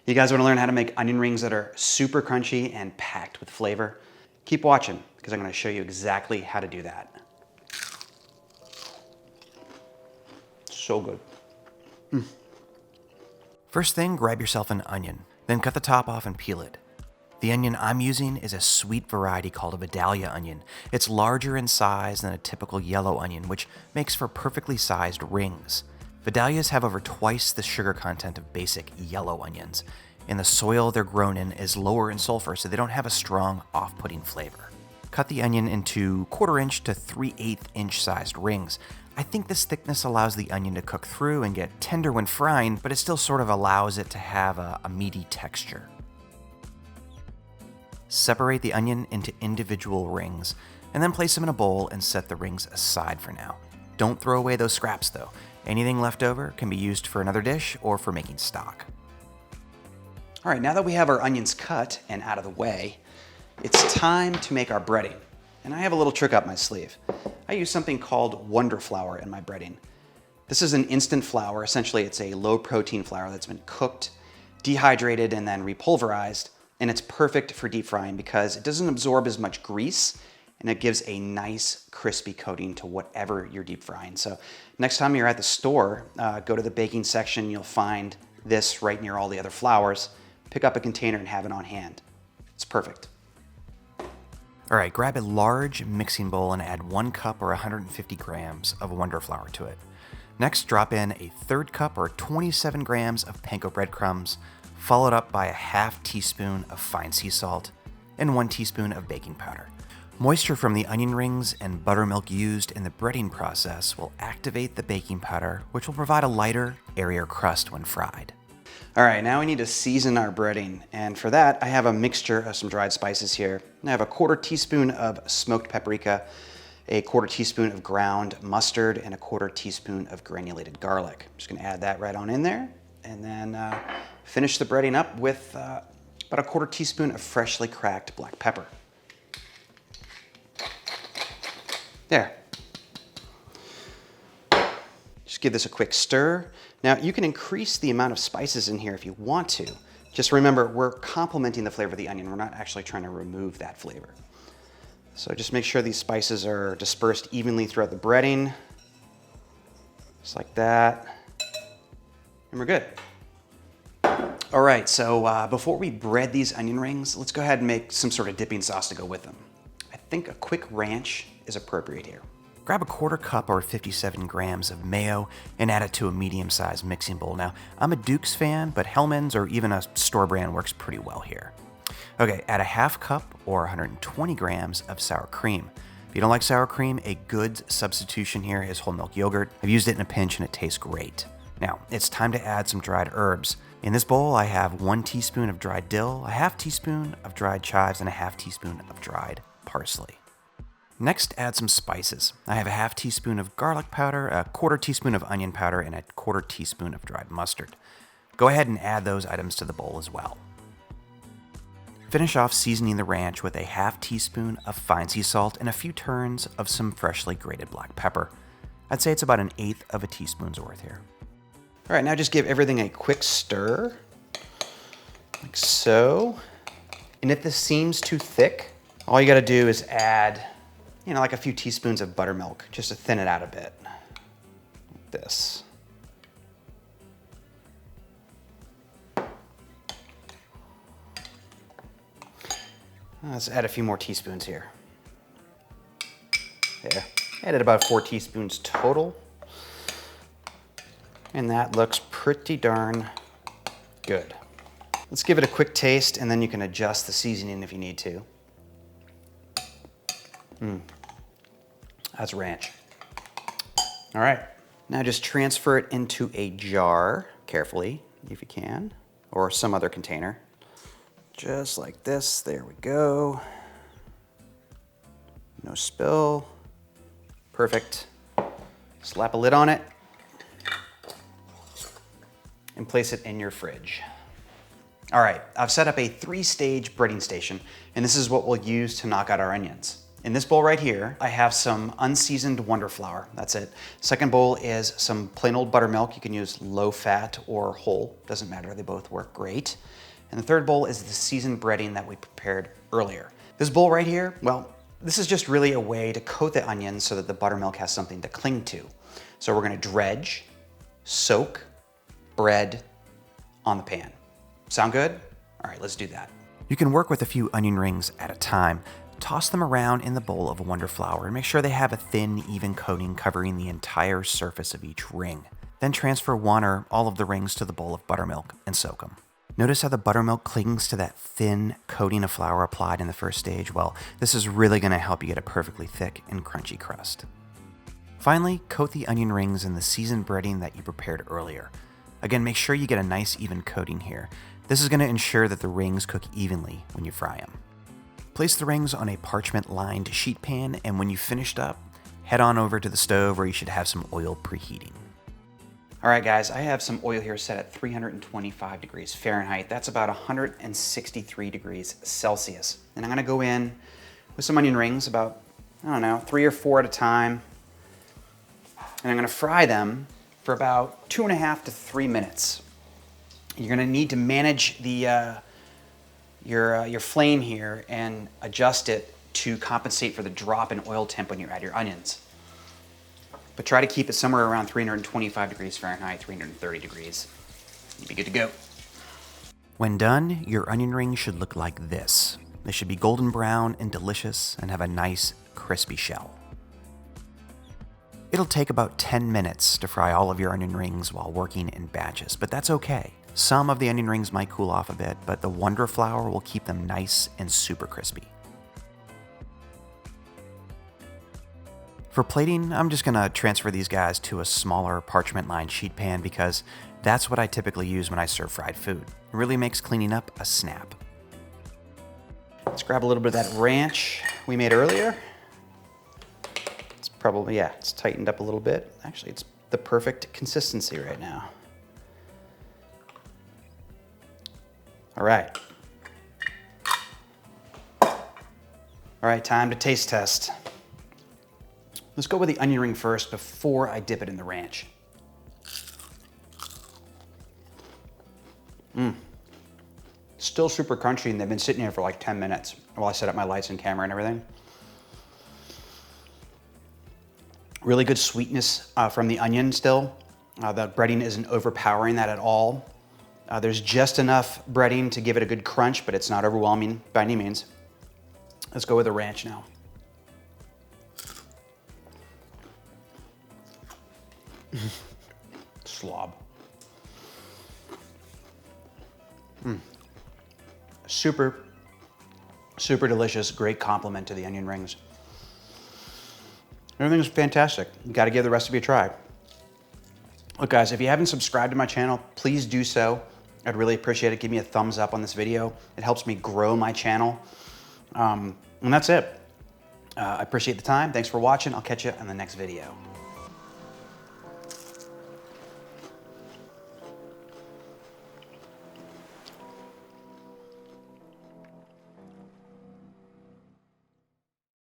You guys want to learn how to make onion rings that are super crunchy and packed with flavor? Keep watching because I'm going to show you exactly how to do that. So good. First thing, grab yourself an onion, then cut the top off and peel it. The onion I'm using is a sweet variety called a Vidalia onion. It's larger in size than a typical yellow onion, which makes for perfectly sized rings. Vidalias have over twice the sugar content of basic yellow onions, and the soil they're grown in is lower in sulfur, so they don't have a strong, off-putting flavor. Cut the onion into 1/4 inch to 3/8 inch sized rings. I think this thickness allows the onion to cook through and get tender when frying, but it still sort of allows it to have a meaty texture. Separate the onion into individual rings, and then place them in a bowl and set the rings aside for now. Don't throw away those scraps though. Anything left over can be used for another dish or for making stock. All right, now that we have our onions cut and out of the way, it's time to make our breading. And I have a little trick up my sleeve. I use something called Wondra flour in my breading. This is an instant flour. Essentially, it's a low protein flour that's been cooked, dehydrated, and then repulverized. And it's perfect for deep frying because it doesn't absorb as much grease and it gives a nice crispy coating to whatever you're deep frying. So next time you're at the store, go to the baking section. You'll find this right near all the other flours. Pick up a container and have it on hand. It's perfect. All right, grab a large mixing bowl and add 1 cup or 150 grams of Wondra flour to it. Next, drop in a 1/3 cup or 27 grams of Panko breadcrumbs, followed up by a 1/2 teaspoon of fine sea salt and 1 teaspoon of baking powder. Moisture from the onion rings and buttermilk used in the breading process will activate the baking powder, which will provide a lighter, airier crust when fried. All right, now we need to season our breading. And for that, I have a mixture of some dried spices here. I have a 1/4 teaspoon of smoked paprika, a 1/4 teaspoon of ground mustard, and a 1/4 teaspoon of granulated garlic. I'm just gonna add that right on in there, and then finish the breading up with about a 1/4 teaspoon of freshly cracked black pepper. There. Just give this a quick stir. Now you can increase the amount of spices in here if you want to. Just remember, we're complementing the flavor of the onion. We're not actually trying to remove that flavor. So just make sure these spices are dispersed evenly throughout the breading. Just like that. And we're good. All right, so before we bread these onion rings, let's go ahead and make some sort of dipping sauce to go with them. I think a quick ranch is appropriate here. Grab a 1/4 cup or 57 grams of mayo and add it to a medium-sized mixing bowl. Now, I'm a Duke's fan, but Hellmann's or even a store brand works pretty well here. Okay, add a 1/2 cup or 120 grams of sour cream. If you don't like sour cream, a good substitution here is whole milk yogurt. I've used it in a pinch and it tastes great. Now, it's time to add some dried herbs. In this bowl, I have 1 teaspoon of dried dill, a 1/2 teaspoon of dried chives, and a 1/2 teaspoon of dried parsley. Next, add some spices. I have a 1/2 teaspoon of garlic powder, a 1/4 teaspoon of onion powder, and a 1/4 teaspoon of dried mustard. Go ahead and add those items to the bowl as well. Finish off seasoning the ranch with a 1/2 teaspoon of fine sea salt and a few turns of some freshly grated black pepper. I'd say it's about 1/8 of a teaspoon's worth here. All right, now just give everything a quick stir, like so. And if this seems too thick, all you gotta do is add, like a few teaspoons of buttermilk, just to thin it out a bit, like this. Let's add a few more teaspoons here. There, added about 4 teaspoons total. And that looks pretty darn good. Let's give it a quick taste and then you can adjust the seasoning if you need to. That's ranch. All right, now just transfer it into a jar, carefully, if you can, or some other container. Just like this, there we go. No spill, perfect. Slap a lid on it and place it in your fridge. All right, I've set up a 3-stage breading station, and this is what we'll use to knock out our onions. In this bowl right here, I have some unseasoned Wondra flour. That's it. Second bowl is some plain old buttermilk. You can use low fat or whole, doesn't matter, they both work great. And the third bowl is the seasoned breading that we prepared earlier. This bowl right here, well, this is just really a way to coat the onions so that the buttermilk has something to cling to. So we're gonna dredge, soak, bread on the pan. Sound good? All right, let's do that. You can work with a few onion rings at a time. Toss them around in the bowl of Wondra flour and make sure they have a thin, even coating covering the entire surface of each ring. Then transfer one or all of the rings to the bowl of buttermilk and soak them. Notice how the buttermilk clings to that thin coating of flour applied in the first stage? Well, this is really going to help you get a perfectly thick and crunchy crust. Finally, coat the onion rings in the seasoned breading that you prepared earlier. Again, make sure you get a nice even coating here. This is going to ensure that the rings cook evenly when you fry them. Place the rings on a parchment-lined sheet pan, and when you've finished up, head on over to the stove where you should have some oil preheating. All right, guys, I have some oil here set at 325 degrees Fahrenheit. That's about 163 degrees Celsius. And I'm gonna go in with some onion rings, about, I don't know, 3 or 4 at a time. And I'm gonna fry them for about 2.5 to 3 minutes. You're gonna need to manage the your flame here and adjust it to compensate for the drop in oil temp when you add your onions. But try to keep it somewhere around 325 degrees Fahrenheit, 330 degrees. You'll be good to go. When done, your onion rings should look like this. They should be golden brown and delicious and have a nice crispy shell. It'll take about 10 minutes to fry all of your onion rings while working in batches, but that's okay. Some of the onion rings might cool off a bit, but the Wondra flour will keep them nice and super crispy. For plating, I'm just gonna transfer these guys to a smaller parchment-lined sheet pan because that's what I typically use when I serve fried food. It really makes cleaning up a snap. Let's grab a little bit of that ranch we made earlier. It's probably, yeah, it's tightened up a little bit. Actually, it's the perfect consistency right now. All right. All right, time to taste test. Let's go with the onion ring first before I dip it in the ranch. Still super crunchy, and they've been sitting here for like 10 minutes while I set up my lights and camera and everything. Really good sweetness from the onion still. The breading isn't overpowering that at all. There's just enough breading to give it a good crunch, but it's not overwhelming by any means. Let's go with the ranch now. Slob. Super, super delicious. Great compliment to the onion rings. Everything's fantastic. You gotta give the recipe a try. Look guys, if you haven't subscribed to my channel, please do so. I'd really appreciate it. Give me a thumbs up on this video. It helps me grow my channel. And that's it. I appreciate the time. Thanks for watching. I'll catch you in the next video.